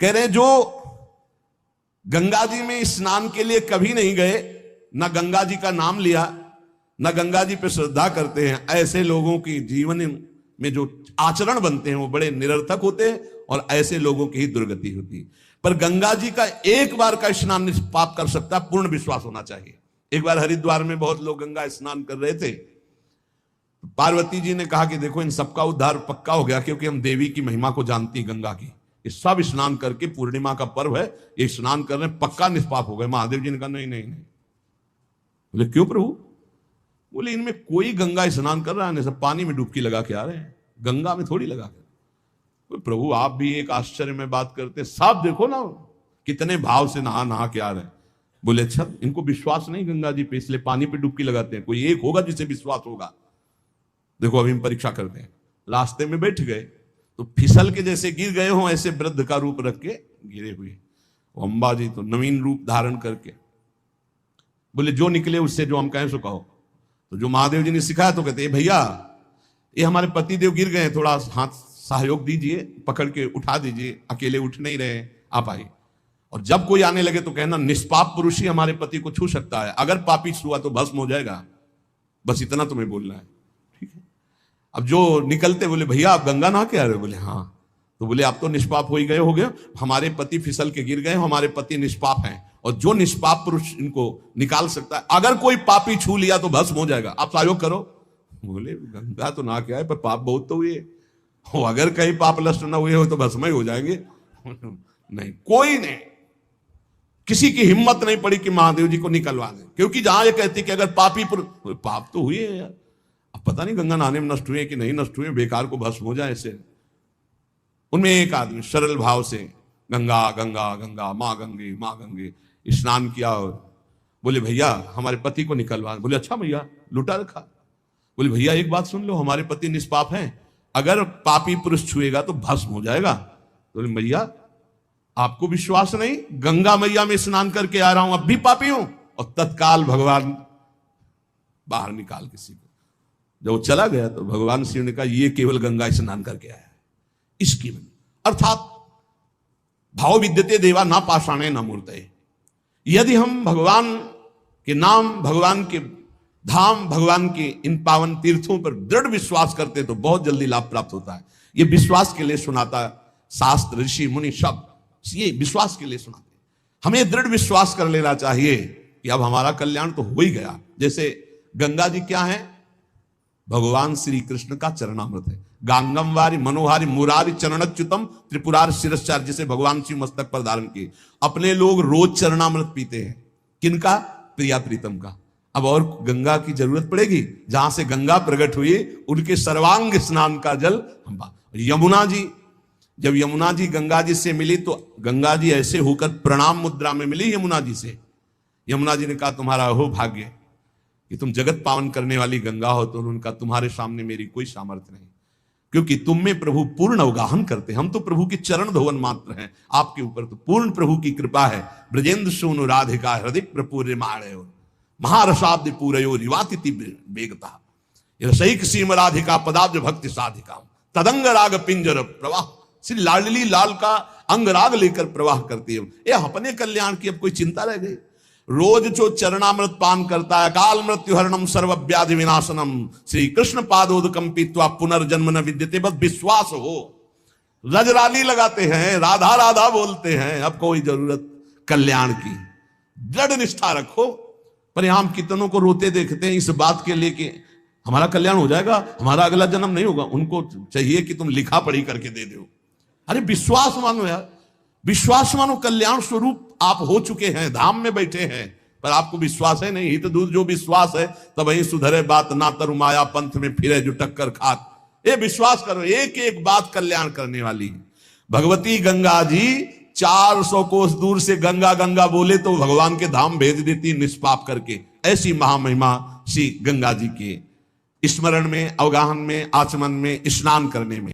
कह रहे जो गंगा जी में स्नान के लिए कभी नहीं गए, ना गंगा जी का नाम लिया, ना गंगा जी पे श्रद्धा करते हैं, ऐसे लोगों की जीवन में जो आचरण बनते हैं वो बड़े निरर्थक होते हैं और ऐसे लोगों की ही दुर्गति होती है। पर गंगा जी का एक बार का स्नान निष्पाप कर सकता है, पूर्ण विश्वास होना चाहिए। एक बार हरिद्वार में बहुत लोग गंगा स्नान कर रहे थे, पार्वती जी ने कहा कि देखो इन सबका उद्धार पक्का हो गया, क्योंकि हम देवी की महिमा को जानती गंगा की, ये सब स्नान करके, पूर्णिमा का पर्व है, ये स्नान कर रहे हैं, पक्का निष्पाप हो गए। महादेव जी ने कहा नहीं नहीं नहीं। बोले क्यों प्रभु? बोले इनमें कोई गंगा स्नान कर रहा है, सब पानी में डुबकी लगा के आ रहे हैं, गंगा में थोड़ी लगा के। प्रभु आप भी एक आश्चर्य में बात करते, सब देखो ना कितने भाव से नहा नहा के आ रहे हैं। बोले अच्छा इनको विश्वास नहीं गंगा जी पे, इसलिए पानी पे डुबकी लगाते हैं, कोई एक होगा जिसे विश्वास होगा। देखो अभी हम परीक्षा करते हैं। रास्ते में बैठ गए तो फिसल के जैसे गिर गए हो, ऐसे वृद्ध का रूप रख के गिरे हुए। अम्बा जी तो नवीन रूप धारण करके बोले जो निकले उससे जो हम कहें सो कहो। तो जो महादेव जी ने सिखाया तो कहते भैया ये हमारे पति देव गिर गए, थोड़ा हाथ सहयोग दीजिए, पकड़ के उठा दीजिए, अकेले उठ नहीं रहे, आप आइए। और जब कोई आने लगे तो कहना निष्पाप पुरुष ही हमारे पति को छू सकता है, अगर पापी छुआ तो भस्म हो जाएगा, बस इतना तुम्हें बोलना है, ठीक है। अब जो निकलते बोले भैया आप गंगा नहा के आ रहे हो? बोले हाँ। तो बोले आप तो निष्पाप हो ही गए, हो गया, हमारे पति फिसल के गिर गए, हमारे पति निष्पाप हैं, और जो निष्पाप पुरुष इनको निकाल सकता है, अगर कोई पापी छू लिया तो भस्म हो जाएगा, आप सहयोग करो। बोले गंगा तो नहा के आए पर पाप बहुत तो हुए, अगर कहीं पाप नष्ट ना हुए हो तो भस्म ही हो जाएंगे। नहीं, कोई नहीं, किसी की हिम्मत नहीं पड़ी कि महादेव जी को निकलवा दें, क्योंकि जहां ये कहती कि अगर पापी पाप तो हुए यार, अब पता नहीं गंगा नहाने में नष्ट हुए कि नहीं नष्ट हुए, बेकार को भस्म हो जाए ऐसे। उनमें एक आदमी सरल भाव से गंगा गंगा गंगा माँ गंगे माँ गंगे स्नान किया, और बोले भैया हमारे पति को निकलवा। बोले अच्छा भैया, लुटा रखा। बोले भैया एक बात सुन लो, हमारे पति निष्पाप हैं, अगर पापी पुरुष छुएगा तो भस्म हो जाएगा। बोले भैया आपको विश्वास नहीं, गंगा मैया में स्नान करके आ रहा हूं, अब भी पापी हूं। और तत्काल भगवान बाहर निकाल किसी को। जब वो चला गया तो भगवान शिव ने कहा ये केवल गंगा स्नान करके आया है, इसकी अर्थात भाव विद्यते देवा ना पाषाणे ना मूर्तये। यदि हम भगवान के नाम, भगवान के धाम, भगवान के इन पावन तीर्थों पर दृढ़ विश्वास करते तो बहुत जल्दी लाभ प्राप्त होता है। ये विश्वास के लिए सुनाता शास्त्र, ऋषि मुनि सब ये विश्वास के लिए सुनाते। हमें दृढ़ विश्वास कर लेना चाहिए कि अब हमारा कल्याण तो हो ही गया। जैसे गंगा जी क्या है? भगवान श्री कृष्ण का चरणामृत है। गांगम वारी मनोहारी मुरारी चरणच्युतम त्रिपुरार शिरश्चार, जिसे भगवान शिव मस्तक पर धारण किए। अपने लोग रोज चरणामृत पीते हैं, किनका? प्रिया प्रीतम का। अब और गंगा की जरूरत पड़ेगी? जहां से गंगा प्रकट हुई उनके सर्वांग स्नान का जल हम। यमुना जी, जब यमुना जी गंगा जी से मिली तो गंगा जी ऐसे होकर प्रणाम मुद्रा में मिली यमुना जी से। यमुना जी ने कहा तुम्हारा हो भाग्य कि तुम जगत पावन करने वाली गंगा हो, तो उनका तुम्हारे सामने मेरी कोई सामर्थ्य नहीं, क्योंकि तुम में प्रभु पूर्ण अवगाहन करते, हम तो प्रभु के चरण धोवन मात्र हैं, आपके ऊपर तो पूर्ण प्रभु की कृपा है। ब्रजेंद्र सोनु राधिका हृदय प्रपूर्य माणयो महारसाब्द पूरयो रिवातिथि वेगता रसैक सीम राधिका पदाब्ज भक्ति साधिका तदंग राग पिंजर प्रवाह। श्री लाडली लाल का अंग राग लेकर प्रवाह करती है। ये अपने कल्याण की अब कोई चिंता रह गई? रोज जो चरणामृत पान करता है, काल मृत्यु हरणम सर्व व्याधि विनाशनम श्री कृष्ण पादोदकम पीत्वा पुनर्जन्म न विद्यते, बस विश्वास हो। रजराली लगाते हैं, राधा राधा बोलते हैं, अब कोई जरूरत कल्याण की। दृढ़ निष्ठा रखो। पर हम कितनों को रोते देखते हैं इस बात के लिए कि हमारा कल्याण हो जाएगा, हमारा अगला जन्म नहीं होगा। उनको चाहिए कि तुम लिखा पढ़ी करके दे दो। अरे विश्वास मानो यार, विश्वास मानो। कल्याण स्वरूप आप हो चुके हैं, धाम में बैठे हैं, पर आपको विश्वास है नहीं। हित दूर जो विश्वास है तब वही सुधरे बात, ना तरु माया पंथ में फिरे जो टक्कर खात। ये विश्वास करो, एक एक बात कल्याण करने वाली है। भगवती गंगा जी 400 कोस दूर से गंगा गंगा बोले तो भगवान के धाम भेज देती निष्पाप करके। ऐसी महामहिमा श्री गंगा जी के स्मरण में, अवगाहन में, आचमन में, स्नान करने में।